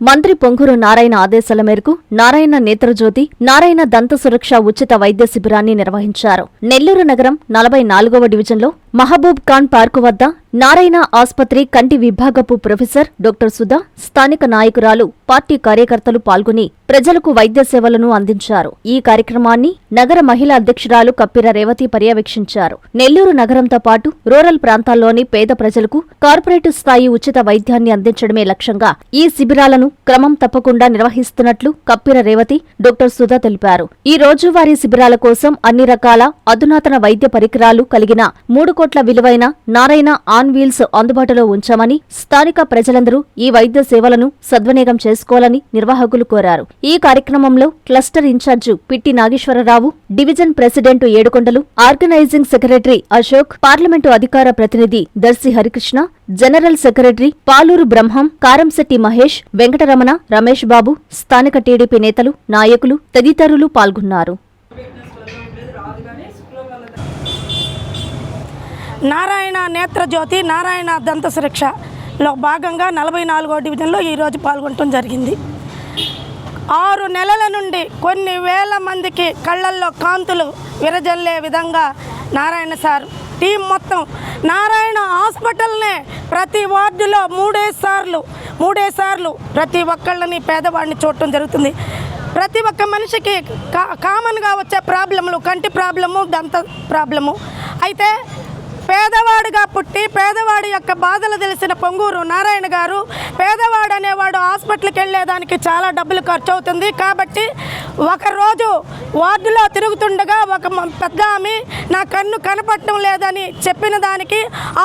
మంత్రి పొంగూరు నారాయణ ఆదేశాల మేరకు నారాయణ నేత్రజ్యోతి, నారాయణ దంత సురక్ష ఉచిత వైద్య శిబిరాన్ని నిర్వహించారు. నెల్లూరు నగరం 44వ డివిజన్లో మహబూబ్ ఖాన్ పార్కు వద్ద నారాయణ ఆస్పత్రి కంటి విభాగపు ప్రొఫెసర్ డాక్టర్ సుధా, స్థానిక నాయకురాలు, పార్టీ కార్యకర్తలు పాల్గొని ప్రజలకు వైద్య సేవలను అందించారు. ఈ కార్యక్రమాన్ని నగర మహిళా అధ్యక్షురాలు కప్పిర రేవతి పర్యవేక్షించారు. నెల్లూరు నగరంతో పాటు రూరల్ ప్రాంతాల్లోని పేద ప్రజలకు కార్పొరేట్ స్థాయి ఉచిత వైద్యాన్ని అందించడమే లక్ష్యంగా ఈ శిబిరాలను క్రమం తప్పకుండా నిర్వహిస్తున్నట్లు కప్పిర రేవతి, డాక్టర్ సుధా తెలిపారు. ఈ రోజువారీ శిబిరాల కోసం అన్ని రకాల అధునాతన వైద్య పరికరాలు కలిగిన 3 కోట్ల విలువైన నారాయణ ఆన్ వీల్స్ అందుబాటులో ఉంచామని, స్థానిక ప్రజలందరూ ఈ వైద్య సేవలను సద్వినియోగం చేసుకోవాలని నిర్వాహకులు కోరారు. ఈ కార్యక్రమంలో cluster incharge Pitti Nageswara Rao, division president Yedukondalu, organising secretary Ashok, parliament అధికార ప్రతినిధి దర్శి హరికృష్ణ, జనరల్ సెక్రటరీ పాలూరు బ్రహ్మం, కారంశెట్టి మహేష్, వెంకటరమణ, రమేష్ బాబు, స్థానిక టీడీపీ నేతలు, నాయకులు తదితరులు పాల్గొన్నారు. నారాయణ నేత్రజ్యోతి, నారాయణ దంత సురక్షలో భాగంగా 44వ డివిజన్లో ఈరోజు పాల్గొనడం జరిగింది. 6 నెలల నుండి కొన్ని వేల మందికి కళ్ళల్లో కాంతులు విరజల్లే విధంగా నారాయణ సార్ టీం మొత్తం నారాయణ హాస్పిటల్నే ప్రతి వార్డులో మూడే సార్లు ప్రతి ఒక్కళ్ళని పేదవాడిని చూడటం జరుగుతుంది. ప్రతి ఒక్క మనిషికి కామన్గా వచ్చే ప్రాబ్లములు కంటి ప్రాబ్లము, దంత ప్రాబ్లము. అయితే పేదవాడిగా పుట్టి పేదవాడి యొక్క బాధలు తెలిసిన పొంగూరు నారాయణ గారు, పేదవాడు అనేవాడు హాస్పిటల్కి వెళ్ళేదానికి చాలా డబ్బులు ఖర్చు అవుతుంది కాబట్టి ఒకరోజు వార్డులో తిరుగుతుండగా ఒక పెద్ద ఆమె నా కన్ను కనపడటం లేదని చెప్పిన దానికి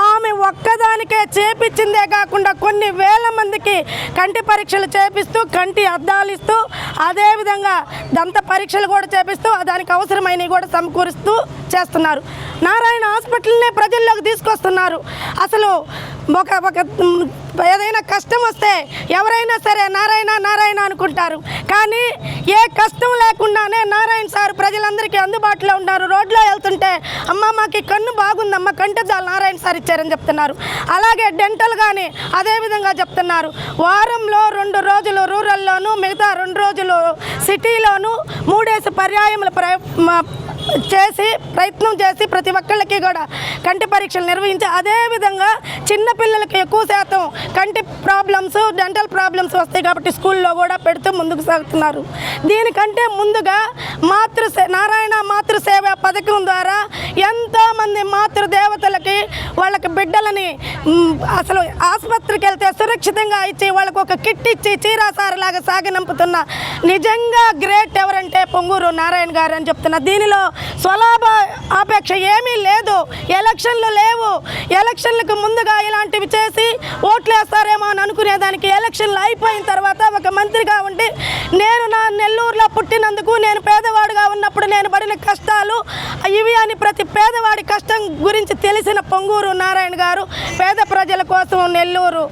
ఆమె ఒక్కదానికే చేపించిందే కాకుండా కొన్ని వేల మందికి కంటి పరీక్షలు చేపిస్తూ, కంటి అద్దాలు ఇస్తూ, అదేవిధంగా దంత పరీక్షలు కూడా చేపిస్తూ దానికి అవసరమైనవి కూడా సమకూరుస్తూ చేస్తున్నారు. నారాయణ హాస్పిటల్నే ప్రజల్లోకి తీసుకొస్తున్నారు. అసలు ఒక ఏదైనా కష్టం వస్తే ఎవరైనా సరే నారాయణ అనుకుంటారు. కానీ ఏ కష్టం లేకుండానే నారాయణ సార్ ప్రజలందరికీ అందుబాటులో ఉన్నారు. రోడ్లో వెళ్తుంటే అమ్మ మాకు కన్ను బాగుందమ్మ, కంటెద్దాలు నారాయణ సార్ ఇచ్చారని చెప్తున్నారు. అలాగే డెంటల్ కానీ అదేవిధంగా చెప్తున్నారు. వారంలో 2 రోజులు రూరల్లోనూ, మిగతా 2 రోజులు సిటీలోనూ 3 పర్యాయముల ప్రయత్నం చేసి ప్రతి ఒక్కళ్ళకి కూడా కంటి పరీక్షలు నిర్వహించి, అదేవిధంగా చిన్నపిల్లలకి ఎక్కువ శాతం కంటి ప్రాబ్లమ్స్, డెంటల్ ప్రాబ్లమ్స్ వస్తాయి కాబట్టి స్కూల్లో కూడా పెడుతూ ముందుకు సాగుతున్నారు. దీనికంటే ముందుగా నారాయణ మాతృసేవ పథకం ద్వారా ఎంతోమంది మాతృదేవతలకి వాళ్ళకి బిడ్డలని అసలు ఆసుపత్రికి వెళ్తే సురక్షితంగా ఇచ్చి వాళ్ళకు ఒక కిట్ ఇచ్చి చీరాసారలాగా సాగనంపుతున్న నిజంగా గ్రేట్ ఎవరంటే పొంగూరు నారాయణ గారు అని చెప్తున్నా. దీనిలో స్వలాభ ఆపేక్ష ఏమీ లేదు. ఎలక్షన్లు లేవు. ఎలక్షన్లకు ముందుగా ఇలాంటివి చేసి ఓట్లు వేస్తారేమో అని అనుకునేదానికి ఎలక్షన్లు అయిపోయిన తర్వాత ఒక మంత్రిగా ఉండి నేను నా నెల్లూరులో పుట్టినందుకు, నేను పేదవాడుగా ఉన్నప్పుడు నేను పడిన కష్టాలు ఇవి అని ప్రతి పేదవాడి కష్టం గురించి తెలిసిన పొంగూరు నారాయణ గారు పేద ప్రజల కోసం నెల్లూరు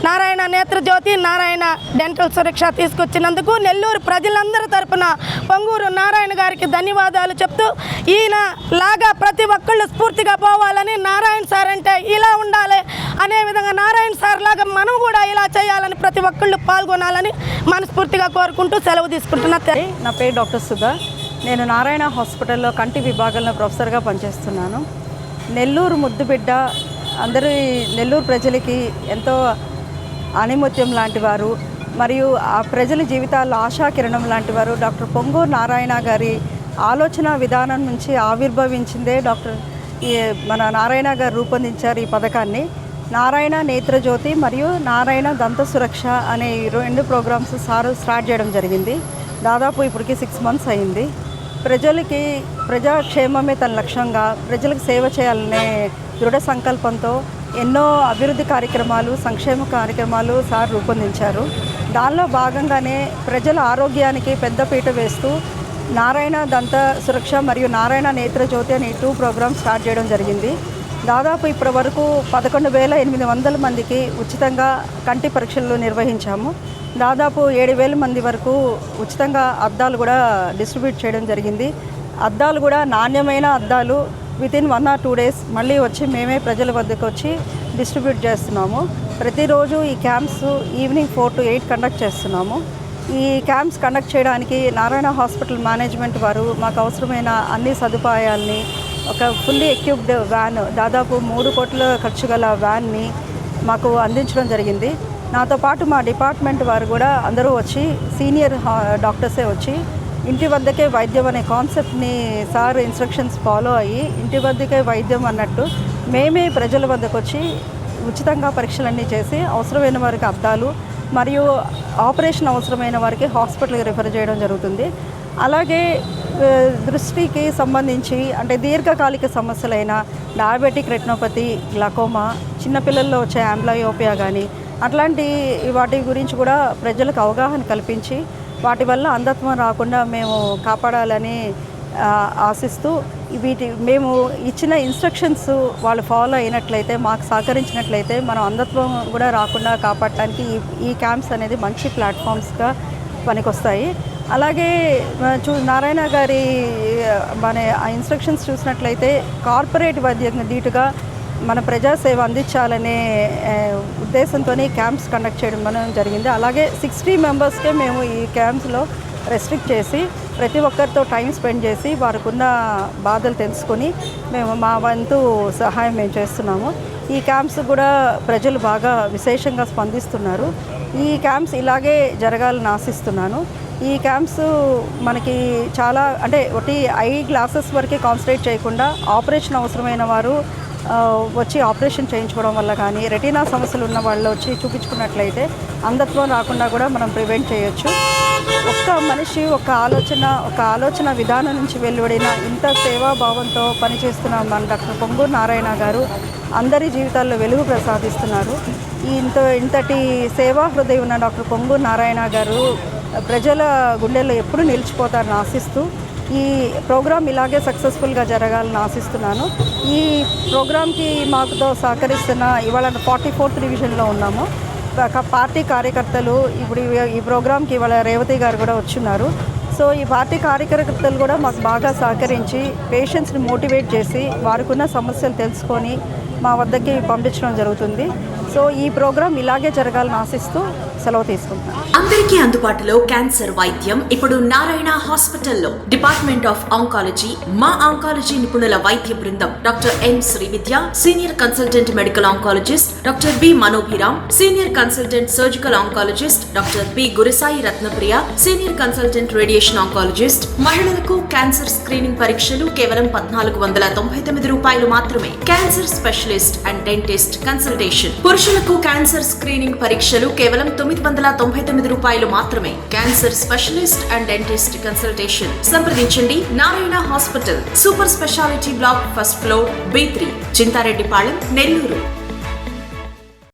నారాయణ నేత్రజ్యోతి, నారాయణ డెంటల్ సురక్ష తీసుకొచ్చినందుకు నెల్లూరు ప్రజలందరి తరపున పొంగూరు నారాయణ గారికి ధన్యవాదాలు చెప్తూ, ఈయన లాగా ప్రతి ఒక్కళ్ళు స్ఫూర్తిగా పోవాలని, నారాయణ సార్ అంటే ఇలా ఉండాలి అనే విధంగా నారాయణ సార్ లాగా మనం కూడా ఇలా చేయాలని ప్రతి ఒక్కళ్ళు పాల్గొనాలని మనస్ఫూర్తిగా కోరుకుంటూ సెలవు తీసుకుంటున్నా. నా పేరు డాక్టర్ సుధా. నేను నారాయణ హాస్పిటల్లో కంటి విభాగంలో ప్రొఫెసర్గా పనిచేస్తున్నాను. నెల్లూరు ముద్దుబిడ్డ, అందరి నెల్లూరు ప్రజలకి ఎంతో ఆణిముత్యం లాంటి వారు మరియు ఆ ప్రజల జీవితాల్లో ఆశాకిరణం లాంటి వారు డాక్టర్ పొంగూరు నారాయణ గారి ఆలోచన విధానం నుంచి ఆవిర్భవించిందే మన నారాయణ గారు రూపొందించారు ఈ పథకాన్ని. నారాయణ నేత్రజ్యోతి మరియు నారాయణ దంత సురక్ష అనే 2 ప్రోగ్రామ్స్ స్టార్ట్ చేయడం జరిగింది. దాదాపు ఇప్పటికి 6 మంత్స్ అయింది. ప్రజాక్షేమమే తన లక్ష్యంగా ప్రజలకు సేవ చేయాలనే దృఢ సంకల్పంతో ఎన్నో అభివృద్ధి కార్యక్రమాలు, సంక్షేమ కార్యక్రమాలు సార్ రూపొందించారు. దానిలో భాగంగానే ప్రజల ఆరోగ్యానికి పెద్దపీట వేస్తూ నారాయణ దంత సురక్ష మరియు నారాయణ నేత్రజ్యోతి అనే 2 ప్రోగ్రామ్స్ స్టార్ట్ చేయడం జరిగింది. దాదాపు ఇప్పటి వరకు 11,800 మందికి ఉచితంగా కంటి పరీక్షలు నిర్వహించాము. దాదాపు 7,000 మంది వరకు ఉచితంగా అద్దాలు కూడా డిస్ట్రిబ్యూట్ చేయడం జరిగింది. అద్దాలు కూడా నాణ్యమైన అద్దాలు, వితిన్ 1 or 2 days మళ్ళీ వచ్చి మేమే ప్రజల వద్దకు వచ్చి డిస్ట్రిబ్యూట్ చేస్తున్నాము. ప్రతిరోజు ఈ క్యాంప్స్ ఈవినింగ్ 4 to 8 కండక్ట్ చేస్తున్నాము. ఈ క్యాంప్స్ కండక్ట్ చేయడానికి నారాయణ హాస్పిటల్ మేనేజ్మెంట్ వారు మాకు అవసరమైన అన్ని సదుపాయాల్ని, ఒక ఫుల్లీ ఎక్విప్డ్ వ్యాన్, దాదాపు 3 కోట్ల ఖర్చు గల వ్యాన్ని మాకు అందించడం జరిగింది. నాతో పాటు మా డిపార్ట్మెంట్ వారు కూడా అందరూ వచ్చి, సీనియర్ డాక్టర్సే వచ్చి ఇంటి వద్దకే వైద్యం అనే కాన్సెప్ట్ని సార్ ఇన్స్ట్రక్షన్స్ ఫాలో అయ్యి ఇంటి వద్దకే వైద్యం అన్నట్టు మేమే ప్రజల వద్దకు వచ్చి ఉచితంగా పరీక్షలన్నీ చేసి అవసరమైన వారికి అద్దాలు మరియు ఆపరేషన్ అవసరమైన వారికి హాస్పిటల్కి రిఫర్ చేయడం జరుగుతుంది. అలాగే దృష్టికి సంబంధించి అంటే దీర్ఘకాలిక సమస్యలైన డయాబెటిక్ రెటినోపతి, గ్లాకోమా, చిన్నపిల్లల్లో వచ్చే ఆంబ్లయోపియా కానీ అట్లాంటి వాటి గురించి కూడా ప్రజలకు అవగాహన కల్పించి వాటి వల్ల అంధత్వం రాకుండా మేము కాపాడాలని ఆశిస్తూ మేము ఇచ్చిన ఇన్స్ట్రక్షన్స్ వాళ్ళు ఫాలో అయినట్లయితే, మాకు సహకరించినట్లయితే మనం అంధత్వం కూడా రాకుండా కాపాడటానికి ఈ క్యాంప్స్ అనేది మంచి ప్లాట్ఫామ్స్గా పనికొస్తాయి. అలాగే నారాయణ గారి ఆ ఇన్స్ట్రక్షన్స్ చూసినట్లయితే కార్పొరేట్ వైద్యం ధీటుగా మన ప్రజాసేవ అందించాలనే ఉద్దేశంతో క్యాంప్స్ కండక్ట్ చేయడం జరిగింది. అలాగే 60 మెంబర్స్కే మేము ఈ క్యాంప్స్లో రెస్ట్రిక్ట్ చేసి ప్రతి ఒక్కరితో టైం స్పెండ్ చేసి వారికి ఉన్న బాధలు తెలుసుకొని మేము మా వంతు సహాయం మేము చేస్తున్నాము. ఈ క్యాంప్స్ కూడా ప్రజలు బాగా విశేషంగా స్పందిస్తున్నారు. ఈ క్యాంప్స్ ఇలాగే జరగాలని ఆశిస్తున్నాను. ఈ క్యాంప్స్ మనకి చాలా అంటే ఒకటి ఐ గ్లాసెస్ వరకే కాన్సన్ట్రేట్ చేయకుండా ఆపరేషన్ అవసరమైన వారు వచ్చి ఆపరేషన్ చేయించుకోవడం వల్ల కానీ, రెటీనా సమస్యలు ఉన్న వాళ్ళు వచ్చి చూపించుకున్నట్లయితే అంధత్వం రాకుండా కూడా మనం ప్రివెంట్ చేయొచ్చు. ఒక్క మనిషి ఒక ఆలోచన విధానం నుంచి వెలువడిన ఇంత సేవాభావంతో పనిచేస్తున్న మన డాక్టర్ పొంగూరు నారాయణ గారు అందరి జీవితాల్లో వెలుగు ప్రసాదిస్తున్నారు. ఇంతటి సేవా హృదయం ఉన్న డాక్టర్ పొంగూరు నారాయణ గారు ప్రజల గుండెల్లో ఎప్పుడు నిలిచిపోతారని ఆశిస్తూ ఈ ప్రోగ్రాం ఇలాగే సక్సెస్ఫుల్గా జరగాలని ఆశిస్తున్నాను. ఈ ప్రోగ్రాంకి మాకుతో సహకరిస్తున్న ఇవాళ 44th డివిజన్లో ఉన్నాము. పార్టీ కార్యకర్తలు ఇప్పుడు ఈ ప్రోగ్రాంకి ఇవాళ రేవతి గారు కూడా వచ్చున్నారు. సో ఈ పార్టీ కార్యకర్తలు కూడా మాకు బాగా సహకరించి పేషెంట్స్ని మోటివేట్ చేసి వారికి ఉన్న సమస్యలు తెలుసుకొని మా వద్దకి పంపించడం జరుగుతుంది. సో ఈ ప్రోగ్రాం ఇలాగే జరగాలని ఆశిస్తూ సెలవు తీసుకుంటాం. అందరికీ అందుబాటులో క్యాన్సర్ వైద్యం ఇప్పుడు నారాయణ హాస్పిటల్లో. డిపార్ట్మెంట్ ఆఫ్ ఆంకాలజీ, మా ఆంకాలజీ నిపుణుల వైద్య బృందం doctor M Srividya, senior consultant medical oncologist doctor B Manobhiram, senior consultant surgical oncologist doctor B Gurisai Ratnapriya, senior consultant radiation oncologist. మహిళలకు క్యాన్సర్ స్క్రీనింగ్ పరీక్షలు కేవలం 1499 రూపాయలు మాత్రమే. Cancer specialist and dentist consultation. పురుషులకు క్యాన్సర్ స్క్రీనింగ్ పరీక్షలు కేవలం 999 రూపాయలు మాత్రమే. Cancer specialist and dentist consultation సంప్రదించండి. Narayana hospital, super speciality block, 1st floor, B3, Chintareddypalem, Nellore.